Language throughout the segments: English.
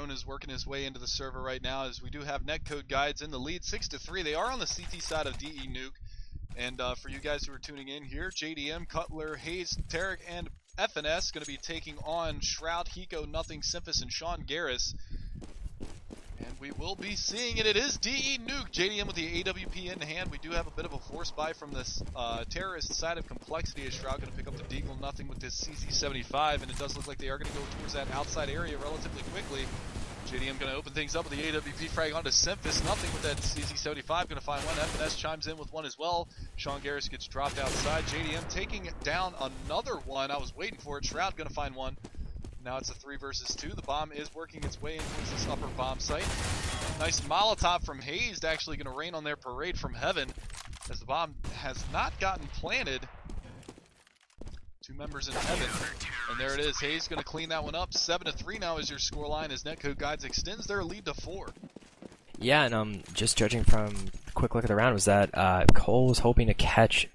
drone is working his way into the server right now, as we do have NetcodeGuides in the lead, 6-3. They are on the CT side of DE Nuke. And for you guys who are tuning in here, JDM, Cutler, Hayes, Tarek, and FNS going to be taking on Shroud, Hiko, Nothing, Simphus, and Sean Garris. And we will be seeing it. It is DE Nuke. JDM with the AWP in hand. We do have a bit of a force buy from this terrorist side of compLexity, as Shroud going to pick up the Deagle Nothing with this CC-75, and it does look like they are going to go towards that outside area relatively quickly. JDM going to open things up with the AWP frag onto Simphus. Nothing with that CC-75. Going to find one. FNS chimes in with one as well. Sean Garris gets dropped outside. JDM taking down another one. I was waiting for it. Shroud going to find one. Now it's a 3 versus 2. The bomb is working its way in towards this upper bomb site. Nice Molotov from Hayes, actually going to rain on their parade from heaven, as the bomb has not gotten planted. 2 members in heaven, and there it is. Hayes going to clean that one up. 7-3 now is your scoreline, as NetcodeGuides extends their lead to 4. Yeah, and just judging from a quick look at the round, was that Cole was hoping to catch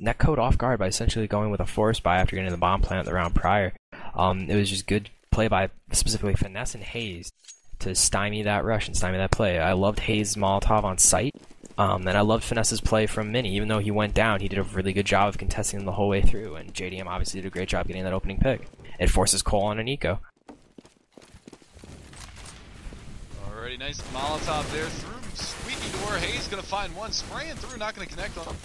Netcode off guard by essentially going with a force buy after getting the bomb plant the round prior. It was just good play by specifically Finesse and Hayes to stymie that rush and stymie that play. I loved Hayes' Molotov on site, and I loved Finesse's play from Mini. Even though he went down, he did a really good job of contesting them the whole way through, and JDM obviously did a great job getting that opening pick. It forces Cole on an eco. Alrighty, nice Molotov there through squeaky door. Hayes going to find one, spraying through, not going to connect on him.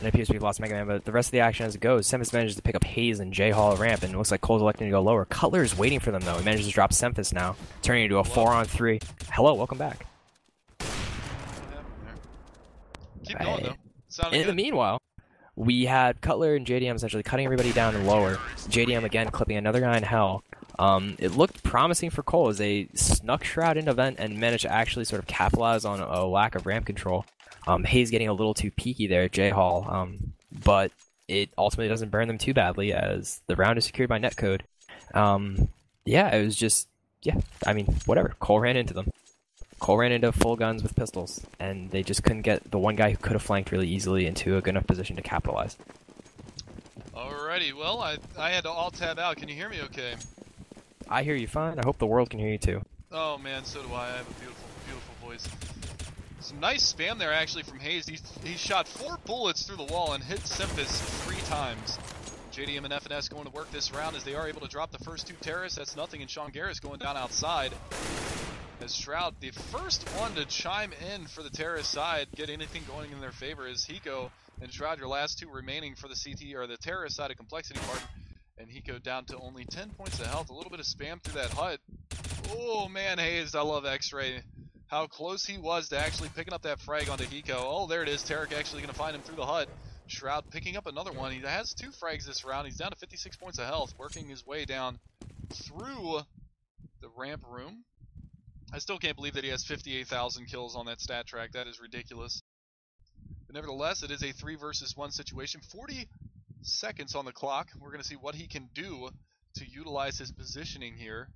It appears we've lost Mega Man, but the rest of the action as it goes, Simphus manages to pick up Hayes and J Hall ramp, and it looks like Cole's electing to go lower. Cutler is waiting for them, though. He manages to drop Simphus now, turning into a 4-on-3. Hello, welcome back. Keep going, though. In the meanwhile, we had Cutler and JDM essentially cutting everybody down and lower. JDM again clipping another guy in hell. It looked promising for Cole as they snuck Shroud into vent and managed to actually sort of capitalize on a lack of ramp control. Hayes getting a little too peaky there at J-Hall, but it ultimately doesn't burn them too badly as the round is secured by Netcode. Yeah, it was just, I mean, whatever. Cole ran into them. Cole ran into full guns with pistols, and they just couldn't get the one guy who could have flanked really easily into a good enough position to capitalize. Alrighty, well, I had to alt-tab out. Can you hear me okay? I hear you fine. I hope the world can hear you too. Oh man, so do I. I have a beautiful, beautiful voice. Some nice spam there, actually, from Hayes. He shot 4 bullets through the wall and hit Simphus 3 times. JDM and FNS going to work this round as they are able to drop the first 2 terrorists. That's Nothing, and Sean Garris going down outside. As Shroud, the first one to chime in for the terrorist side, get anything going in their favor, is Hiko and Shroud, your last 2 remaining for the CT, or the terrorist side of compLexity part. And Hiko down to only 10 points of health. A little bit of spam through that hut. Oh man, Hayes, I love X-Ray. How close he was to actually picking up that frag onto Hiko. Oh, there it is. Tarek actually going to find him through the hut. Shroud picking up another one. He has 2 frags this round. He's down to 56 points of health, working his way down through the ramp room. I still can't believe that he has 58,000 kills on that stat track. That is ridiculous. But nevertheless, it is a 3 versus 1 situation. 40 seconds on the clock. We're going to see what he can do to utilize his positioning here.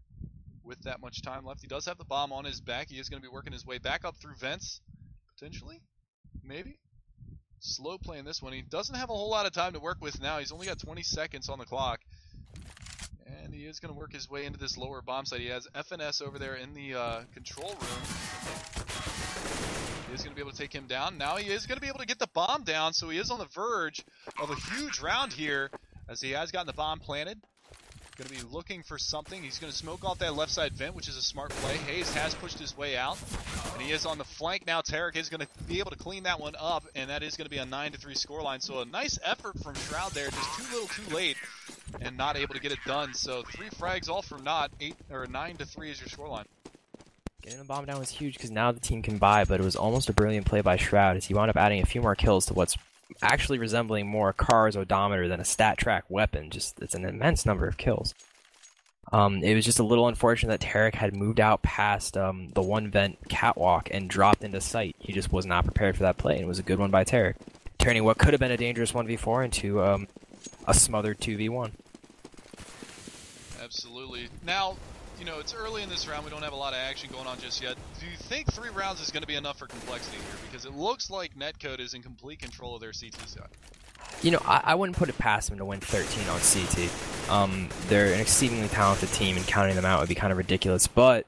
With that much time left, he does have the bomb on his back. He is going to be working his way back up through vents, potentially, maybe. Slow playing this one. He doesn't have a whole lot of time to work with now. He's only got 20 seconds on the clock, and he is going to work his way into this lower bomb site. He has FNS over there in the control room. He is going to be able to take him down. Now he is going to be able to get the bomb down, so he is on the verge of a huge round here, as he has gotten the bomb planted. Going to be looking for something. He's going to smoke off that left side vent, which is a smart play. Hayes has pushed his way out, and he is on the flank now. Tarek is going to be able to clean that one up, and that is going to be a 9-3 scoreline. So a nice effort from Shroud there, just too little too late, and not able to get it done. So 3 frags all for naught. 9-3 is your scoreline. Getting the bomb down was huge because now the team can buy, but it was almost a brilliant play by Shroud as he wound up adding a few more kills to what's actually resembling more a car's odometer than a stat track weapon. Just it's an immense number of kills. It was just a little unfortunate that Tarek had moved out past the one vent catwalk and dropped into sight. He just was not prepared for that play, and it was a good one by Tarek, turning what could have been a dangerous 1v4 into a smothered 2v1. Absolutely. Now, you know, it's early in this round. We don't have a lot of action going on just yet. Do you think 3 rounds is going to be enough for compLexity here? Because it looks like Netcode is in complete control of their CT side. You know, I wouldn't put it past them to win 13 on CT. They're an exceedingly talented team, and counting them out would be kind of ridiculous. But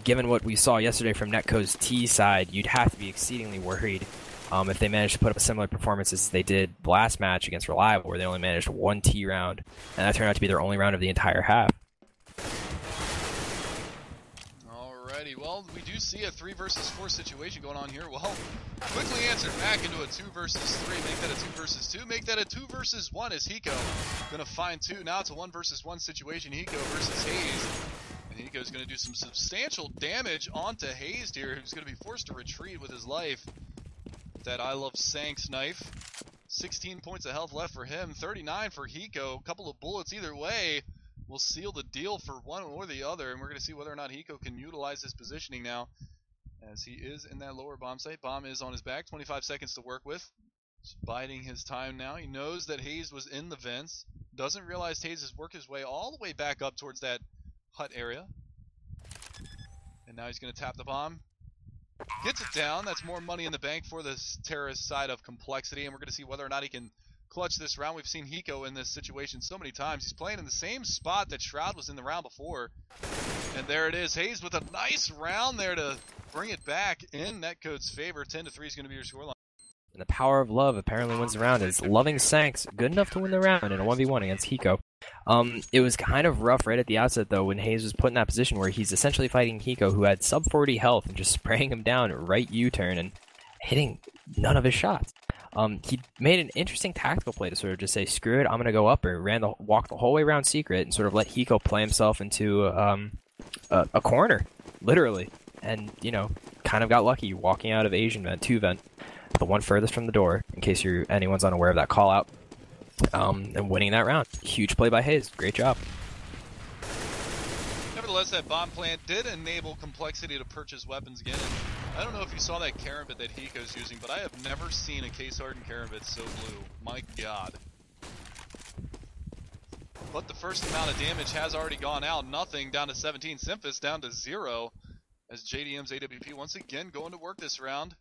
given what we saw yesterday from Netcode's T side, you'd have to be exceedingly worried if they managed to put up a similar performance as they did last match against Reliable, where they only managed 1 T round, and that turned out to be their only round of the entire half. Alrighty, well, we do see a 3 versus 4 situation going on here. Well, quickly answered back into a 2 versus 3. Make that a 2 versus 2. Make that a 2 versus 1 as Hiko going to find 2. Now it's a 1 versus 1 situation. Hiko versus Hayes. And Hiko's going to do some substantial damage onto Hayes here, who's going to be forced to retreat with his life. That I Love Sanks knife. 16 points of health left for him. 39 for Hiko. A couple of bullets either way will seal the deal for one or the other, and we're going to see whether or not Hiko can utilize his positioning now, as he is in that lower bomb site. Bomb is on his back, 25 seconds to work with. Just biding his time now. He knows that Hayes was in the vents, doesn't realize Hayes has worked his way all the way back up towards that hut area, and now he's going to tap the bomb. Gets it down. That's more money in the bank for the terrorist side of compLexity, and we're going to see whether or not he can clutch this round. We've seen Hiko in this situation so many times. He's playing in the same spot that Shroud was in the round before. And there it is. Hayes with a nice round there to bring it back in Netcode's favor. 10-3 is going to be your scoreline. And the power of love apparently wins the round, as Loving Sanks good enough to win the round in a 1v1 against Hiko. It was kind of rough right at the outset, though, when Hayes was put in that position where he's essentially fighting Hiko, who had sub 40 health, and just spraying him down right U-turn and hitting none of his shots. He made an interesting tactical play to sort of just say, screw it, I'm going to go upper. Walked the whole way around secret and sort of let Hiko play himself into a corner, literally. And, you know, kind of got lucky walking out of Asian vent, 2 vent, the one furthest from the door, in case anyone's unaware of that call out, and winning that round. Huge play by Hayes. Great job. Nevertheless, that bomb plant did enable compLexity to purchase weapons again. And I don't know if you saw that Karambit that Hiko's using, but I have never seen a case-hardened Karambit so blue. My god. But the first amount of damage has already gone out. Nothing, down to 17. Simphis down to 0. As JDM's AWP once again going to work this round.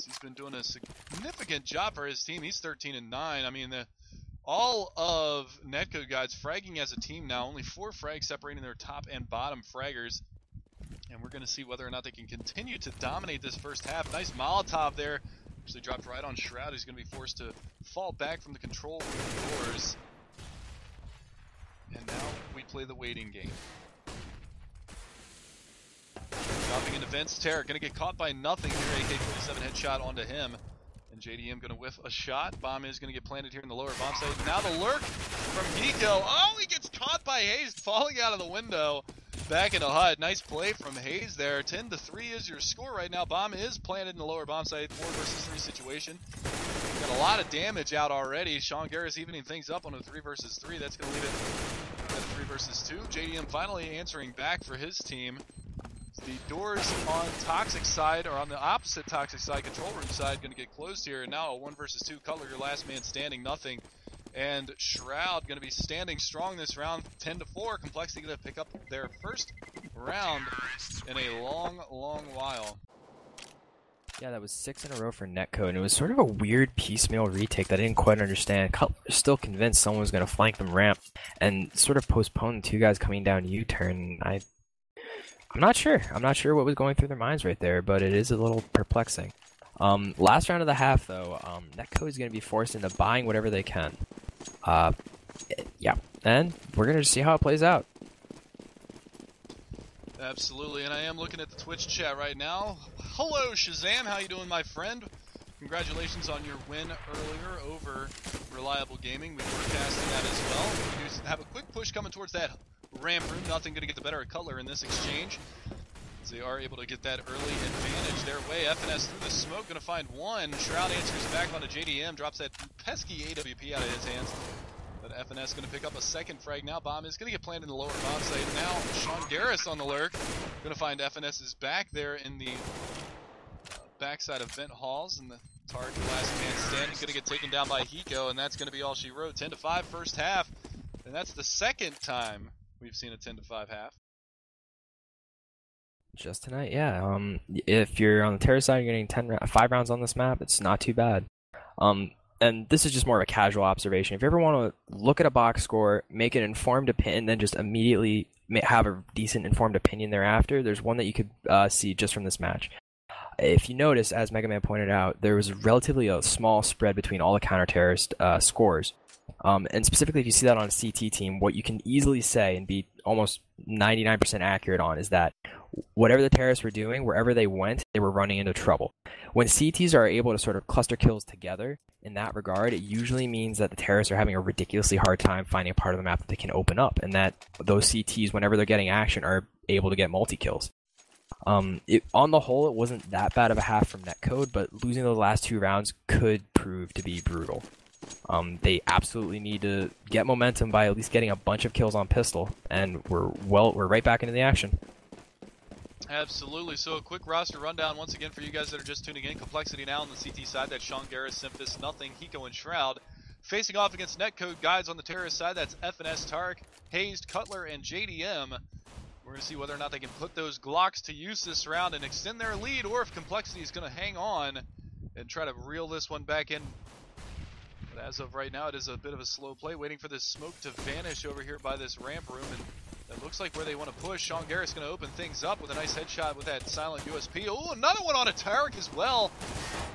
He's been doing a significant job for his team. He's 13-9. I mean, all of NetcodeGuides fragging as a team now. Only 4 frags separating their top and bottom fraggers. And we're going to see whether or not they can continue to dominate this first half. Nice Molotov there. Actually dropped right on Shroud. He's going to be forced to fall back from the control room doors. And now we play the waiting game. Dropping into Vince. Terror going to get caught by nothing here. AK-47 headshot onto him. And JDM going to whiff a shot. Bomb is going to get planted here in the lower bomb site. Now the lurk from Hiko. Oh, he gets caught by Hayes falling out of the window. Back in the hut. Nice play from Hayes there. 10-3 is your score right now. Bomb is planted in the lower bomb site. 4 versus 3 situation. Got a lot of damage out already. Sean Garris evening things up on a 3 versus 3. That's going to leave it at a 3 versus 2. JDM finally answering back for his team. The doors on Toxic side, or on the opposite Toxic side, control room side, going to get closed here. And now a 1 versus 2 color, your last man standing, nothing. And Shroud going to be standing strong this round, 10-4. compLexity going to pick up their first round in a long, long while. Yeah, that was 6 in a row for Netcode, and it was sort of a weird piecemeal retake that I didn't quite understand. Cutler was still convinced someone was going to flank them ramp, and sort of postponed 2 guys coming down U-turn. I'm not sure. I'm not sure what was going through their minds right there, but it is a little perplexing. Last round of the half, though, Netcode is going to be forced into buying whatever they can. Yeah, and we're going to see how it plays out. Absolutely, and I am looking at the Twitch chat right now. Hello, Shazam. How you doing, my friend? Congratulations on your win earlier over Reliable Gaming. We were casting that as well. We do have a quick push coming towards that ramp room. Nothing going to get the better of Cutler in this exchange, as they are able to get that early advantage their way. FNS through the smoke, going to find 1. Shroud answers back onto JDM, drops that pesky AWP out of his hands. But FNS going to pick up a second frag now. Bomb is going to get planted in the lower bomb site. Now Sean Garris on the lurk. Going to find FNS's back there in the backside of Vent Halls. And the target last man standing going to get taken down by Hiko. And that's going to be all she wrote. 10-5 first half. And that's the second time we've seen a 10-5 half. Just tonight, yeah. If you're on the terror side, you're getting 5 rounds on this map. It's not too bad. And this is just more of a casual observation. If you ever want to look at a box score, make an informed opinion, and then just immediately have a decent informed opinion thereafter, there's one that you could see just from this match. If you notice, as Mega Man pointed out, there was relatively a small spread between all the counter-terrorist scores. And specifically, if you see that on a CT team, what you can easily say and be almost 99% accurate on is that whatever the terrorists were doing, wherever they went, they were running into trouble. When CTs are able to sort of cluster kills together in that regard, it usually means that the terrorists are having a ridiculously hard time finding a part of the map that they can open up, and that those CTs, whenever they're getting action, are able to get multi-kills. On the whole, it wasn't that bad of a half from Netcode, but losing those last 2 rounds could prove to be brutal. They absolutely need to get momentum by at least getting a bunch of kills on pistol, and we're right back into the action. Absolutely. So a quick roster rundown once again for you guys that are just tuning in. compLexity now on the CT side. That's Sean Garris, Simphis, Nothing, Hiko, and Shroud. Facing off against NetcodeGuides on the terrorist side. That's FNS, Tarek, Hazed, Cutler, and JDM. We're going to see whether or not they can put those Glocks to use this round and extend their lead, or if compLexity is going to hang on and try to reel this one back in. But as of right now, it is a bit of a slow play, waiting for this smoke to vanish over here by this ramp room. And it looks like where they want to push. Sean Garris going to open things up with a nice headshot with that silent USP. Oh, another one on a Tarek as well.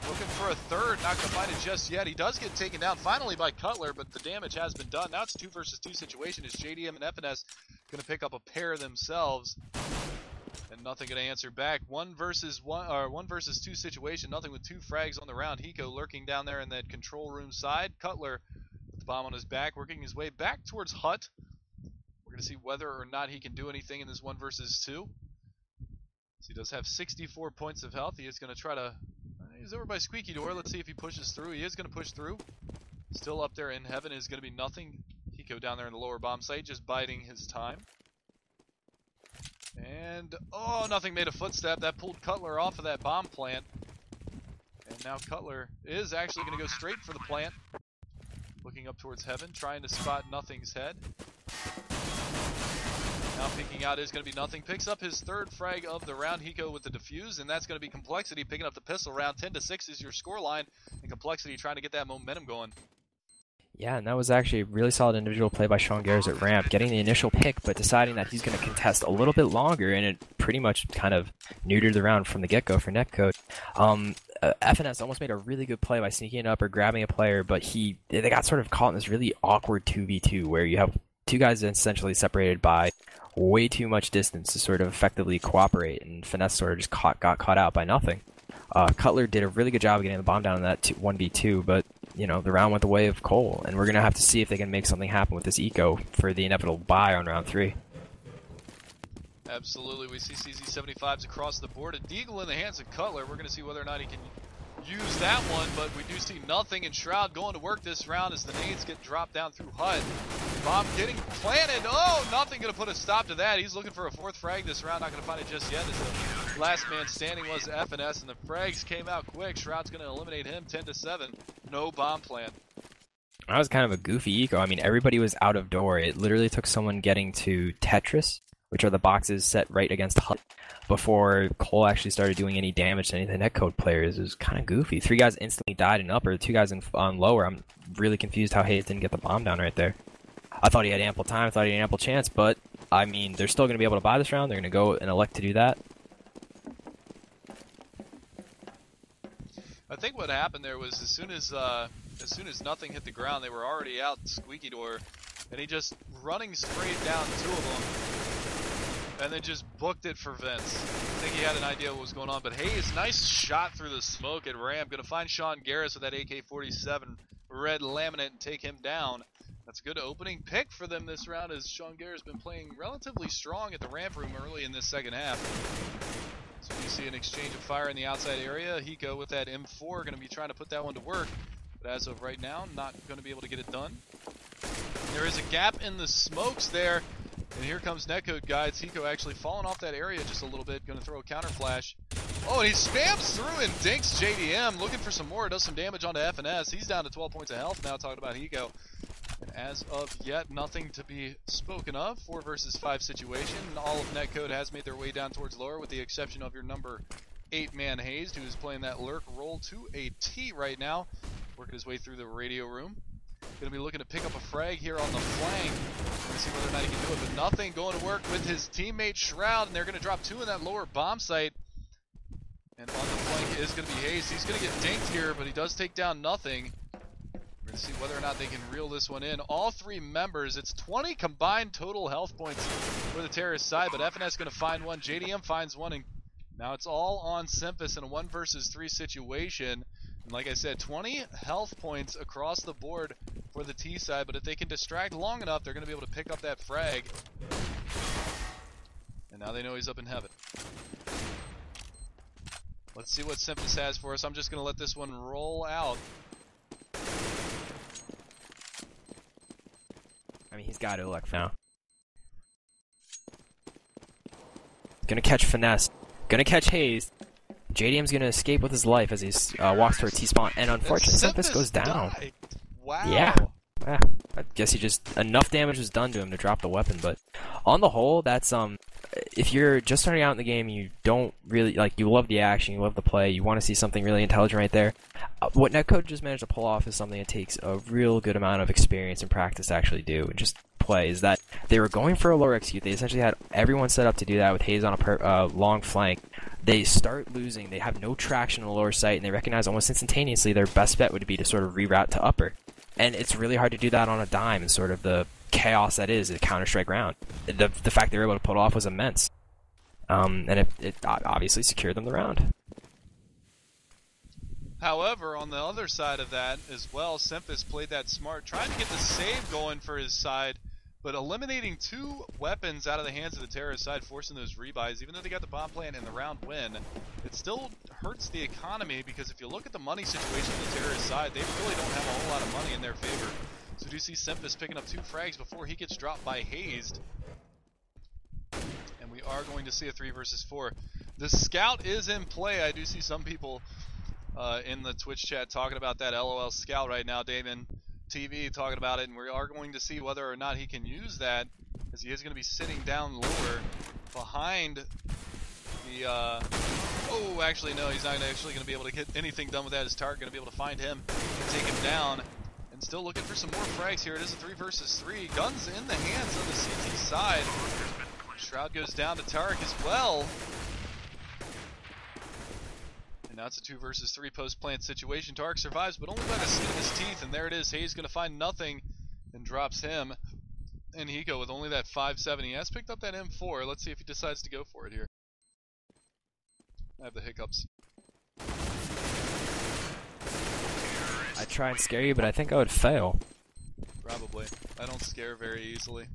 Looking for a third, not going to find it just yet. He does get taken down finally by Cutler, but the damage has been done. Now it's a 2 versus 2 situation. Is JDM and FNS going to pick up a pair themselves? And Nothing going to answer back. 1 versus 2 situation. Nothing with 2 frags on the round. Hiko lurking down there in that control room side. Cutler with the bomb on his back, working his way back towards Hut. We're going to see whether or not he can do anything in this 1 versus 2. So he does have 64 points of health. He is going to try to... he's over by Squeaky Door. Let's see if he pushes through. He is going to push through. Still up there in heaven is going to be Nothing. Hiko down there in the lower bomb site, just biding his time. And, oh, Nothing made a footstep. That pulled Cutler off of that bomb plant. And now Cutler is actually going to go straight for the plant. Looking up towards heaven, trying to spot Nothing's head. Now peeking out is going to be Nothing. Picks up his 3rd frag of the round. Hiko with the defuse, and that's going to be compLexity picking up the pistol round. 10-6 is your scoreline, and compLexity trying to get that momentum going. Yeah, and that was actually a really solid individual play by Sean Garris at ramp, getting the initial pick, but deciding that he's going to contest a little bit longer, and it pretty much kind of neutered the round from the get-go for Netcode. FNS almost made a really good play by sneaking up or grabbing a player, but they got sort of caught in this really awkward 2v2 where you have 2 guys essentially separated by way too much distance to sort of effectively cooperate, and Finesse sort of just got caught out by Nothing. Cutler did a really good job of getting the bomb down in that 1v2, but you know, the round went the way of Cole, and we're going to have to see if they can make something happen with this eco for the inevitable bye on round 3. Absolutely, we see CZ75s across the board. A deagle in the hands of Cutler. We're going to see whether or not he can use that one, but we do see Nothing and Shroud going to work this round as the nades get dropped down through Hut. Bomb getting planted. Oh, Nothing going to put a stop to that. He's looking for a 4th frag this round. Not going to find it just yet, as the last man standing was FNS, and the frags came out quick. Shroud's going to eliminate him 10-7. No bomb plant. That was kind of a goofy eco. I mean, everybody was out of door. It literally took someone getting to Tetris, which are the boxes set right against Hut, before Cole actually started doing any damage to any of the Netcode players. It was kind of goofy. 3 guys instantly died in upper, 2 guys on lower. I'm really confused how Hayes didn't get the bomb down right there. I thought he had ample time, I thought he had ample chance, but, I mean, they're still going to be able to buy this round. They're going to go and elect to do that. I think what happened there was as soon as Nothing hit the ground, they were already out Squeaky Door, and he just running straight down 2 of them, and then just booked it for Vince. I think he had an idea what was going on, but Hayes, nice shot through the smoke at ramp. Going to find Sean Garris with that AK-47 red laminate and take him down. That's a good opening pick for them this round, as Sean Garris has been playing relatively strong at the ramp room early in this second half. So you see an exchange of fire in the outside area. Hiko with that M4 going to be trying to put that one to work, but as of right now, not going to be able to get it done. There is a gap in the smokes there, and here comes NetcodeGuides. Hiko actually falling off that area just a little bit, going to throw a counter flash. Oh, and he spams through and dinks JDM, looking for some more. Does some damage onto FNS. He's down to 12 points of health now, talking about Hiko. And as of yet, nothing to be spoken of. 4 versus 5 situation. All of Netcode has made their way down towards lower, with the exception of your number 8-man Hazed, who is playing that lurk role to a T right now, working his way through the radio room. Going to be looking to pick up a frag here on the flank. Let's see whether or not he can do it, but nothing going to work with his teammate Shroud, and they're going to drop 2 in that lower bomb site. And on the flank is going to be Hazed. He's going to get dinked here, but he does take down nothing. We're going to see whether or not they can reel this one in. All 3 members, it's 20 combined total health points for the terrorist side, but FNS going to find one. JDM finds one, and now it's all on Simphis in a 1 versus 3 situation. And like I said, 20 health points across the board for the T side, but if they can distract long enough, they're going to be able to pick up that frag. And now they know he's up in heaven. Let's see what Simphis has for us. I'm just going to let this one roll out. I mean, he's got to look for now. Gonna catch Finesse. Gonna catch Haze. JDM's gonna escape with his life as he walks toward T-spawn, and unfortunately, Simphis goes down. Died. Wow. Yeah. I guess he just enough damage was done to him to drop the weapon, but on the whole, that's if you're just starting out in the game, you don't really you love the action, you love the play, you want to see something really intelligent right there. What Netcode just managed to pull off is something that takes a real good amount of experience and practice to actually do, and just play. Is that they were going for a lower execute. They essentially had everyone set up to do that with Haze on a long flank. They start losing. They have no traction on the lower site, and they recognize almost instantaneously their best bet would be to sort of reroute to upper. And it's really hard to do that on a dime, and sort of the chaos that is a Counter-Strike round. The fact they were able to pull it off was immense. And it obviously secured them the round. However, on the other side of that as well, Simphis played that smart, trying to get the save going for his side, but eliminating 2 weapons out of the hands of the terrorist side, forcing those rebuys. Even though they got the bomb plant and the round win, it still hurts the economy, because if you look at the money situation on the terrorist side, they really don't have a whole lot of money in their favor. So do you see Simphis picking up 2 frags before he gets dropped by Hazed. And we are going to see a 3 versus 4. The scout is in play. I do see some people in the Twitch chat talking about that LOL scout right now. Damon TV talking about it, and we are going to see whether or not he can use that, as he is going to be sitting down lower behind the oh, actually no, he's not actually going to be able to get anything done with that. His target going to be able to find him and take him down, and still looking for some more frags here. It is a 3 versus 3. Guns in the hands of the CT side. Shroud goes down to Tarek as well. And now it's a 2 versus 3 post-plant situation. Tarek survives, but only by the skin of his teeth, and there it is. Hayes going to find nothing and drops him. And Hiko with only that 5.7. He has picked up that M4. Let's see if he decides to go for it here. I have the hiccups. I'd try and scare you, but I think I would fail. Probably. I don't scare very easily.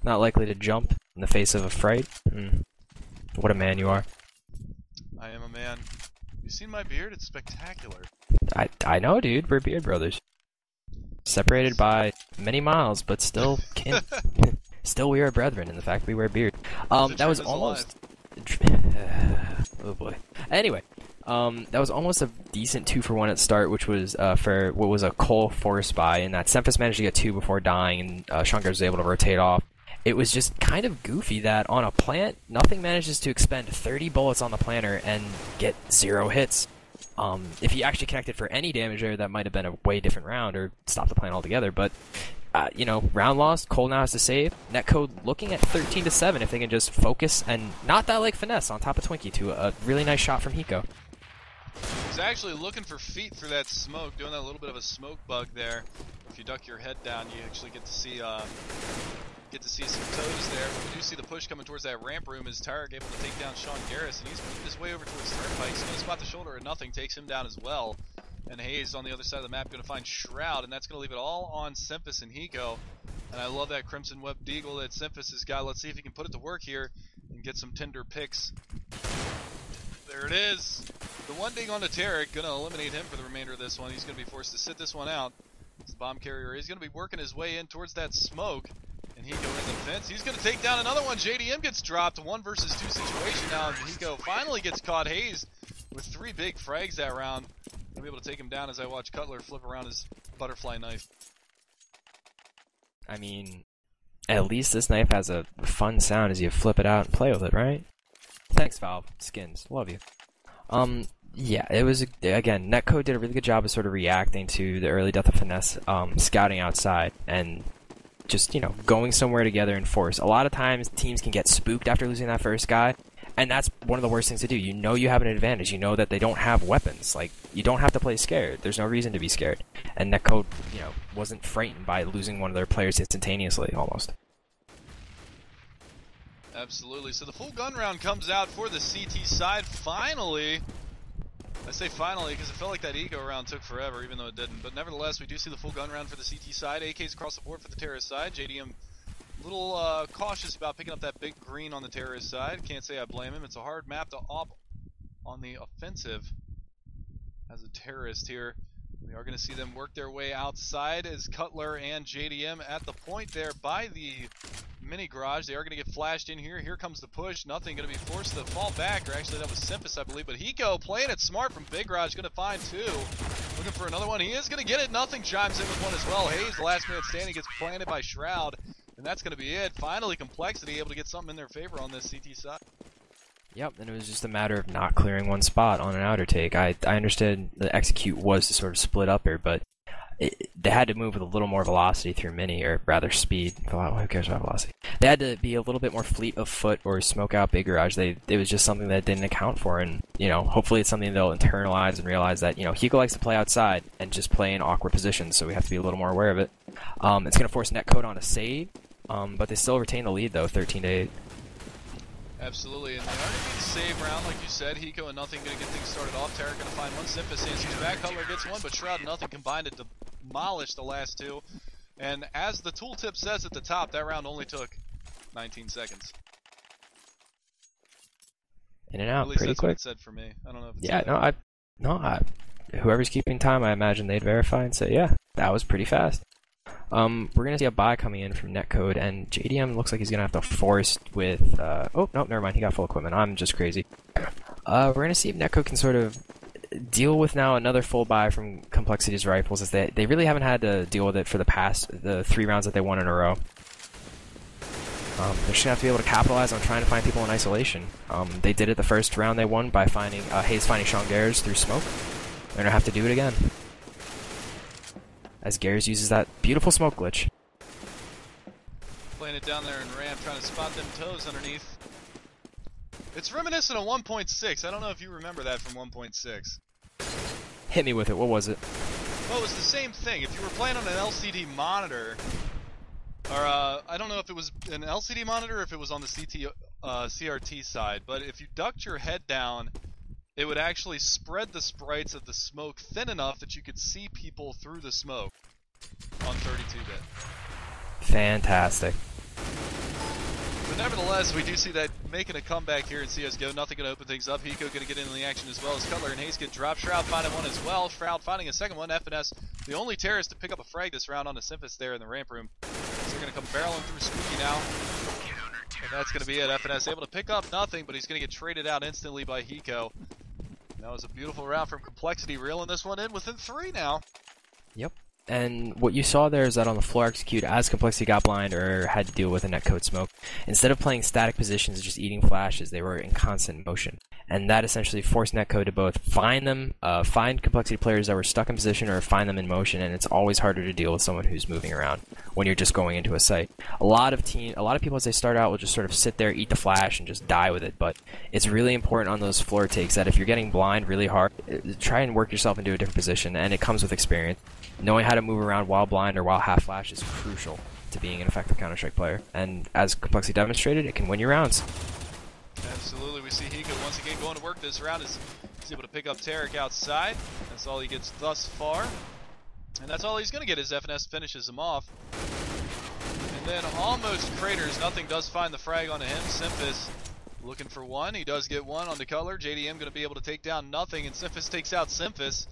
Not likely to jump in the face of a fright. What a man you are. I am a man. You seen my beard? It's spectacular. I know, dude. We're beard brothers. Separated by many miles, but still kin. Still we are brethren in the fact we wear beard. That was almost... oh boy. Anyway, that was almost a decent 2-for-1 at start, which was for what was a Cole force buy, and that Simphis managed to get 2 before dying, and Shankar was able to rotate off. It was just kind of goofy that on a plant, nothing manages to expend 30 bullets on the planter and get 0 hits. If he actually connected for any damage there, that might have been a way different round, or stopped the plant altogether, but... you know, round lost, Cole now has to save. Netcode looking at 13-7 if they can just focus and not that like finesse on top of Twinkie to a really nice shot from Hiko. He's actually looking for feet through that smoke, doing that little bit of a smoke bug there. If you duck your head down, you actually get to see some toes there. But we do see the push coming towards that ramp room as Tarek able to take down Sean Garris, and he's moving his way over towards Turnpike. He's going to spot the shoulder, and nothing takes him down as well. And Hayes on the other side of the map going to find Shroud, and that's going to leave it all on Simphis and Hiko. And I love that Crimson Web Deagle that Simphis has got. Let's see if he can put it to work here and get some tender picks. There it is. The one ding on to Tarek, going to eliminate him for the remainder of this one. He's going to be forced to sit this one out. It's the bomb carrier. He's going to be working his way in towards that smoke. And Hiko in the fence. He's going to take down another one. JDM gets dropped. 1 versus 2 situation now. Hiko finally gets caught. Hayes with 3 big frags that round. I'll be able to take him down as I watch Cutler flip around his butterfly knife. I mean, at least this knife has a fun sound as you flip it out and play with it, right? Thanks, Valve. Skins. Love you. Yeah, it was, again, Netcode did a really good job of sort of reacting to the early death of Finesse, scouting outside, and just, you know, going somewhere together in force. A lot of times, teams can get spooked after losing that first guy, and that's one of the worst things to do. You know you have an advantage. You know that they don't have weapons. Like, you don't have to play scared. There's no reason to be scared. And Netcode, you know, wasn't frightened by losing one of their players instantaneously, almost. Absolutely. So the full gun round comes out for the CT side, finally. I say finally because it felt like that eco round took forever, even though it didn't. But nevertheless, we do see the full gun round for the CT side. AKs across the board for the terrorist side. JDM a little cautious about picking up that big green on the terrorist side. Can't say I blame him. It's a hard map to op on the offensive as a terrorist here. We are going to see them work their way outside as Cutler and JDM at the point there by the mini garage. They are going to get flashed in here. Here comes the push. Nothing going to be forced to fall back. Or actually, that was Simpus, I believe. But Hiko playing it smart from Big Garage. Going to find two. Looking for another one. He is going to get it. Nothing chimes in with one as well. Hayes, the last man standing, gets planted by Shroud. And that's going to be it. Finally, compLexity able to get something in their favor on this CT side. Yep, and it was just a matter of not clearing one spot on an outer take. I understood the execute was to sort of split up here, but they had to move with a little more velocity through mini, or rather speed. Who cares about velocity? They had to be a little bit more fleet of foot or smoke out Big Garage. It was just something that didn't account for, and you know, hopefully it's something they'll internalize and realize that, you know, Hiko likes to play outside and just play in awkward positions, so we have to be a little more aware of it. It's going to force Netcode on a save, but they still retain the lead though, 13-8. Absolutely, and they are going to need a save round, like you said. Hiko and Nothing going to get things started off. Tarek going to find one. Simpus answers back. Cutler gets one, but Shroud and Nothing combined to demolish the last two. And as the tooltip says at the top, that round only took 19 seconds. In and out, at least pretty that's quick. What it said for me. I don't know if it's yeah, whoever's keeping time, I imagine they'd verify and say, yeah, that was pretty fast. We're going to see a buy coming in from Netcode, and JDM looks like he's going to have to force with, oh, no, never mind, he got full equipment. I'm just crazy. We're going to see if Netcode can sort of deal with now another full buy from compLexity's rifles, as they really haven't had to deal with it for the 3 rounds that they won in a row. They're just going to have to be able to capitalize on trying to find people in isolation. They did it the first round they won by finding Hayes finding Sean Gares through smoke. They're going to have to do it again, as Gares uses that beautiful smoke glitch. Playing it down there in ramp, trying to spot them toes underneath. It's reminiscent of 1.6. I don't know if you remember that from 1.6. Hit me with it. What was it? Well, it was the same thing. If you were playing on an LCD monitor, or I don't know if it was an LCD monitor or if it was on the CRT side, but if you ducked your head down, it would actually spread the sprites of the smoke thin enough that you could see people through the smoke on 32-bit. Fantastic. But nevertheless, we do see that making a comeback here in CSGO. Nothing going to open things up. Hiko going to get into the action as well as Cutler and Hayes get dropped. Shroud finding one as well. Shroud finding a second one. FNS, the only terrorist to pick up a frag this round on the Simpus there in the ramp room. So they're going to come barreling through Spooky now. And that's going to be it. FNS able to pick up Nothing, but he's going to get traded out instantly by Hiko. That was a beautiful round from compLexity, reeling this one in within 3 now. Yep. And what you saw there is that on the floor execute, as compLexity got blind or had to deal with a netcode smoke, instead of playing static positions and just eating flashes, they were in constant motion. And that essentially forced netcode to both find compLexity players that were stuck in position or find them in motion, and it's always harder to deal with someone who's moving around when you're just going into a site. A lot of people as they start out will just sort of sit there, eat the flash, and just die with it, but it's really important on those floor takes that if you're getting blind really hard, try and work yourself into a different position, and it comes with experience. Knowing how to move around while blind or while half flash is crucial to being an effective Counter-Strike player, and as compLexity demonstrated, it can win you rounds. Absolutely, we see Hiko once again going to work this round. He's able to pick up Tarek outside. That's all he gets thus far. And that's all he's going to get as FNS finishes him off. And then almost craters. Nothing does find the frag onto him. Simpus looking for one. He does get one onto Cutler. JDM going to be able to take down Nothing, and Simpus takes out Simpus.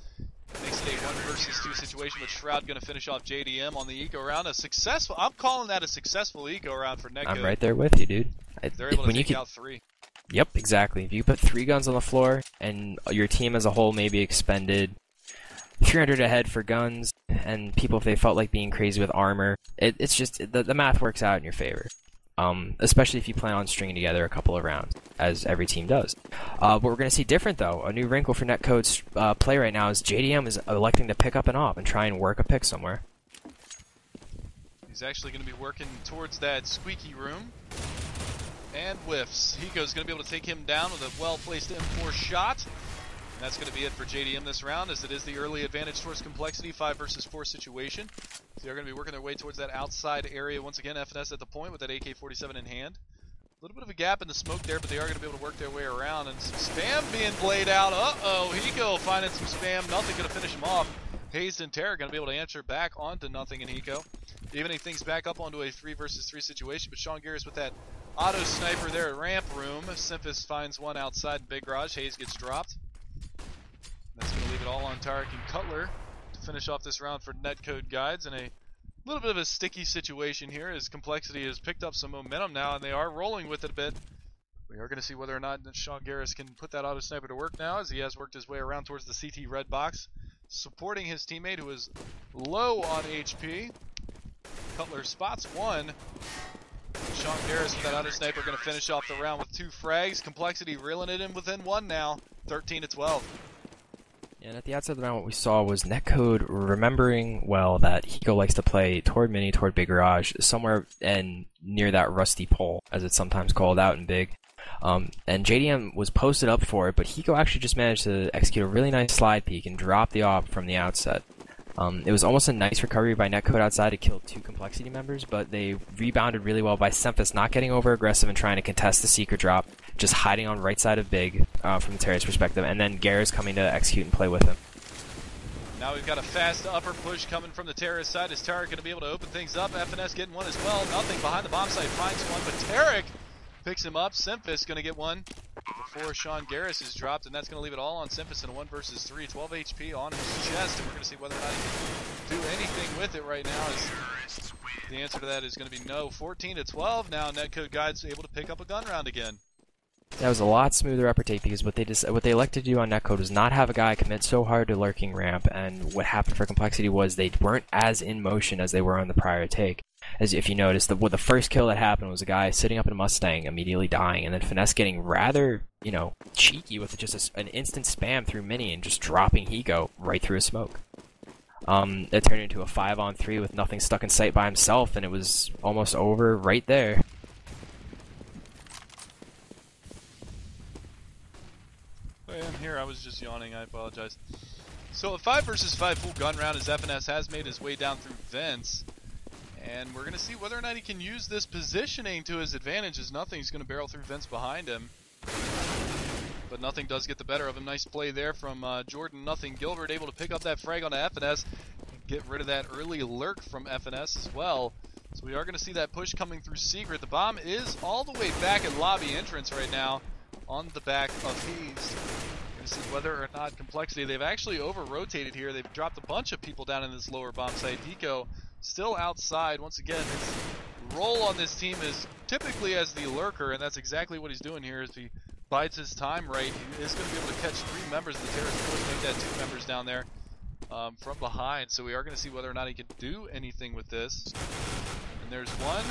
Makes it a 1 versus 2 situation, but Shroud going to finish off JDM on the eco round. I'm calling that a successful eco round for Netcode. I'm right there with you, dude. They're able to take out 3. Yep, exactly. If you put 3 guns on the floor and your team as a whole maybe expended 300 ahead for guns, and people, if they felt like being crazy with armor, it's just, the math works out in your favor. Especially if you plan on stringing together a couple of rounds, as every team does. What we're going to see different, though, a new wrinkle for Netcode's play right now is JDM is electing to pick up and off and try and work a pick somewhere. He's actually going to be working towards that squeaky room. And whiffs. Hiko's going to be able to take him down with a well-placed M4 shot. And that's going to be it for JDM this round, as it is the early advantage towards complexity, 5 versus 4 situation. So they're going to be working their way towards that outside area once again. FNS at the point with that AK-47 in hand. A little bit of a gap in the smoke there, but they are going to be able to work their way around. And some spam being played out. Uh-oh, Hiko finding some spam. Nothing going to finish him off. Hayes and Terra going to be able to answer back onto nothing in Hiko. Evening things back up onto a 3 versus 3 situation, but Sean Garris with that auto sniper there at ramp room. Simphis finds one outside in Big Garage. Hayes gets dropped. That's going to leave it all on Tarek and Cutler to finish off this round for NetcodeGuides in a little bit of a sticky situation here, as complexity has picked up some momentum now and they are rolling with it a bit. We are going to see whether or not Sean Garris can put that auto sniper to work now, as he has worked his way around towards the CT red box, supporting his teammate who is low on HP. Cutler spots one. Sean Garris with that auto sniper going to finish off the round with 2 frags. Complexity reeling it in within 1 now, 13-12. And at the outset of the round, what we saw was Netcode remembering well that Hiko likes to play toward mini, toward Big Garage, somewhere and near that rusty pole, as it's sometimes called out in Big. And JDM was posted up for it, but Hiko actually just managed to execute a really nice slide peek and drop the op from the outset. It was almost a nice recovery by Netcode outside to kill 2 complexity members, but they rebounded really well by Simphis not getting over aggressive and trying to contest the secret drop, just hiding on right side of Big from the Terrace perspective, and then Garris coming to execute and play with him. Now we've got a fast upper push coming from the Terrace side. Is Tarek going to be able to open things up? FNS getting one as well. Nothing behind the bomb site, finds one, but Tarek picks him up. Simphis going to get one before Sean Garris is dropped, and that's going to leave it all on Simphis in a 1 versus 3. 12 HP on his chest, and we're going to see whether or not he can do anything with it right now. As the answer to that is going to be no. 14-12 now. NetcodeGuides able to pick up a gun round again. That was a lot smoother upper take, because what they elected to do on Netcode was not have a guy commit so hard to lurking ramp, and what happened for complexity was they weren't as in motion as they were on the prior take. As if you noticed, the first kill that happened was a guy sitting up in a Mustang immediately dying, and then Finesse getting rather, cheeky with just an instant spam through mini and just dropping Hiko right through a smoke. It turned into a 5-on-3 with nothing stuck in sight by himself, and it was almost over right there. And here I was just yawning, I apologize. So a 5 versus 5 full gun round, as FNS has made his way down through vents. And we're going to see whether or not he can use this positioning to his advantage, as nothing's going to barrel through vents behind him. But nothing does get the better of him. Nice play there from Jordan Nothing Gilbert, able to pick up that frag on FNS and get rid of that early lurk from FNS as well. So we are going to see that push coming through secret. The bomb is all the way back at lobby entrance right now on the back of Hayes. We're going to see whether or not complexity. They've actually over-rotated here. They've dropped a bunch of people down in this lower bomb site. Hiko still outside. Once again, his role on this team is typically as the lurker, and that's exactly what he's doing here. As he bides his time right, he is going to be able to catch 3 members of the Terrace Force, make that 2 members down there from behind. So we are going to see whether or not he can do anything with this. And there's one.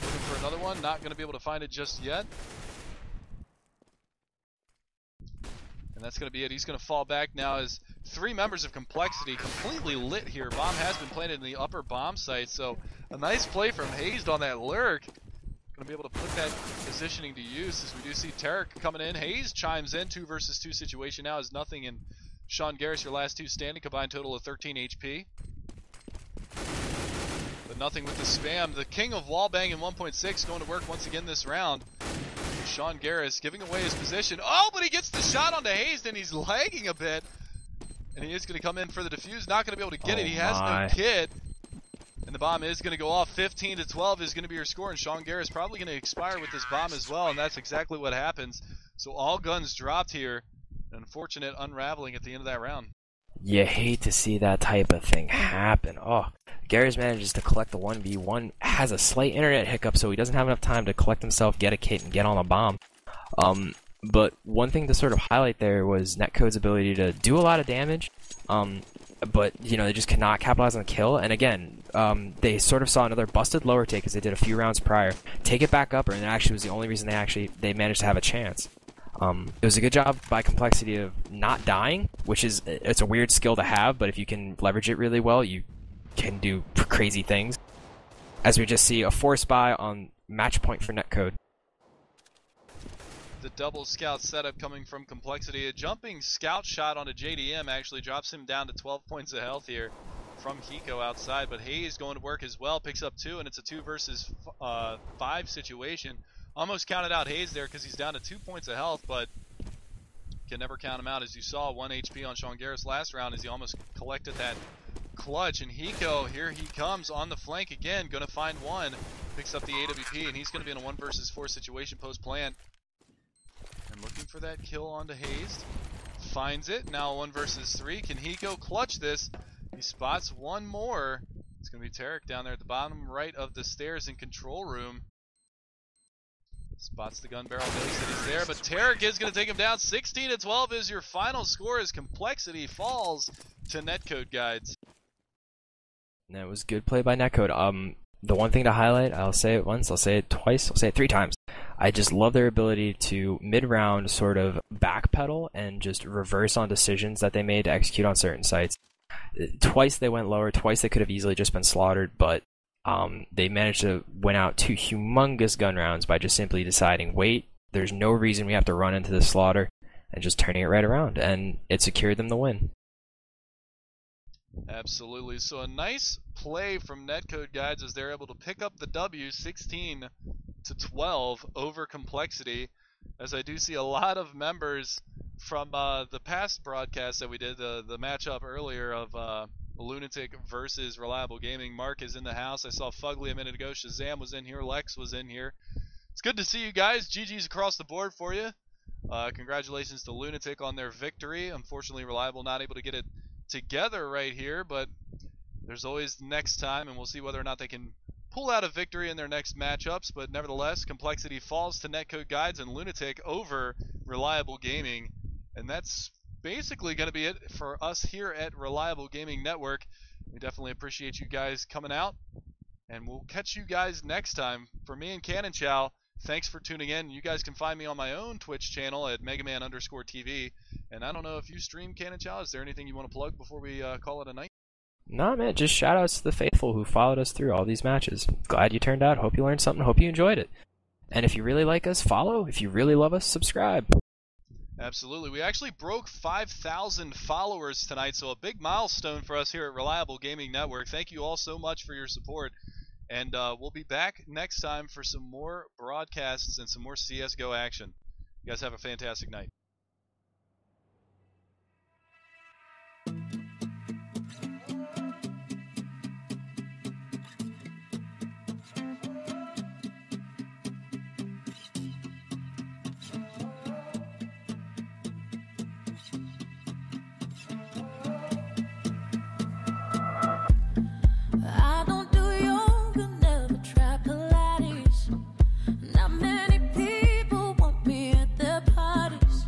Looking for another one. Not going to be able to find it just yet. And that's going to be it. He's going to fall back now as 3 members of complexity completely lit here. Bomb has been planted in the upper bomb site, so a nice play from Hayes on that lurk. Going to be able to put that positioning to use, as we do see Tarek coming in. Hayes chimes in. 2 versus 2 situation now is Nothing and Sean Garris, your last 2 standing, combined total of 13 HP. But Nothing with the spam. The king of wallbang in 1.6 going to work once again this round. Sean Garris giving away his position. Oh, but he gets the shot onto Hayes, and he's lagging a bit. And he is going to come in for the defuse. Not going to be able to get it. He has no kit. And the bomb is going to go off. 15-12 is going to be your score. And Sean Garris probably going to expire with this bomb as well. And that's exactly what happens. So all guns dropped here. An unfortunate unraveling at the end of that round. You hate to see that type of thing happen. Oh, Garris manages to collect the 1v1, has a slight internet hiccup, so he doesn't have enough time to collect himself, get a kit, and get on a bomb. But one thing to sort of highlight there was Netcode's ability to do a lot of damage, but they just cannot capitalize on the kill. And again, they sort of saw another busted lower take as they did a few rounds prior, take it back upper, and it actually was the only reason they managed to have a chance. It was a good job by compLexity of not dying, which it's a weird skill to have, but if you can leverage it really well, you can do crazy things. As we just see a force buy on match point for Netcode. The double scout setup coming from compLexity. A jumping scout shot onto JDM actually drops him down to 12 points of health here from Hiko outside, but Hayes going to work as well, picks up 2, and it's a 2 versus 5 situation. Almost counted out Hayes there because he's down to 2 points of health, but can never count him out. As you saw, 1 HP on Sean Garris last round as he almost collected that clutch. And Hiko, here he comes on the flank again, going to find one, picks up the AWP, and he's going to be in a 1 versus 4 situation post-plant. And looking for that kill onto Hayes. Finds it, now 1 versus 3. Can Hiko clutch this? He spots one more. It's going to be Tarek down there at the bottom right of the stairs in control room. Spots the gun barrel, knows that he's there, but Tarek is going to take him down. 16-12 is your final score as compLexity falls to NetcodeGuides. That was good play by Netcode. The one thing to highlight, I'll say it once, I'll say it twice, I'll say it 3 times. I just love their ability to mid-round sort of backpedal and just reverse on decisions that they made to execute on certain sites. Twice they went lower, twice they could have easily just been slaughtered, but they managed to win out 2 humongous gun rounds by just simply deciding, wait, there's no reason we have to run into this slaughter, and just turning it right around, and it secured them the win. Absolutely. So a nice play from NetcodeGuides as they're able to pick up the W 16-12 over compLexity. As I do see a lot of members from the past broadcast that we did, the matchup earlier of Lunatic versus Reliable Gaming. Mark is in the house. I saw Fugly a minute ago. Shazam was in here. Lex was in here. It's good to see you guys. GG's across the board for you. Congratulations to Lunatic on their victory. Unfortunately, Reliable not able to get it together right here, but there's always next time, and we'll see whether or not they can pull out a victory in their next matchups. But nevertheless, compLexity falls to NetcodeGuides and Lunatic over Reliable Gaming, and that's basically going to be it for us here at Reliable Gaming Network. We definitely appreciate you guys coming out, and we'll catch you guys next time. For me and Cannon Chow, thanks for tuning in. You guys can find me on my own Twitch channel at Megaman_TV. And I don't know if you stream Cannon Chow. Is there anything you want to plug before we call it a night? Nah, man, just shout outs to the faithful who followed us through all these matches. Glad you turned out. Hope you learned something. Hope you enjoyed it. And if you really like us, follow. If you really love us, subscribe. Absolutely. We actually broke 5,000 followers tonight, so a big milestone for us here at Reliable Gaming Network. Thank you all so much for your support. And we'll be back next time for some more broadcasts and some more CSGO action. You guys have a fantastic night. I don't do yoga, never try Pilates. Not many people want me at their parties.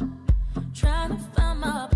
Trying to find my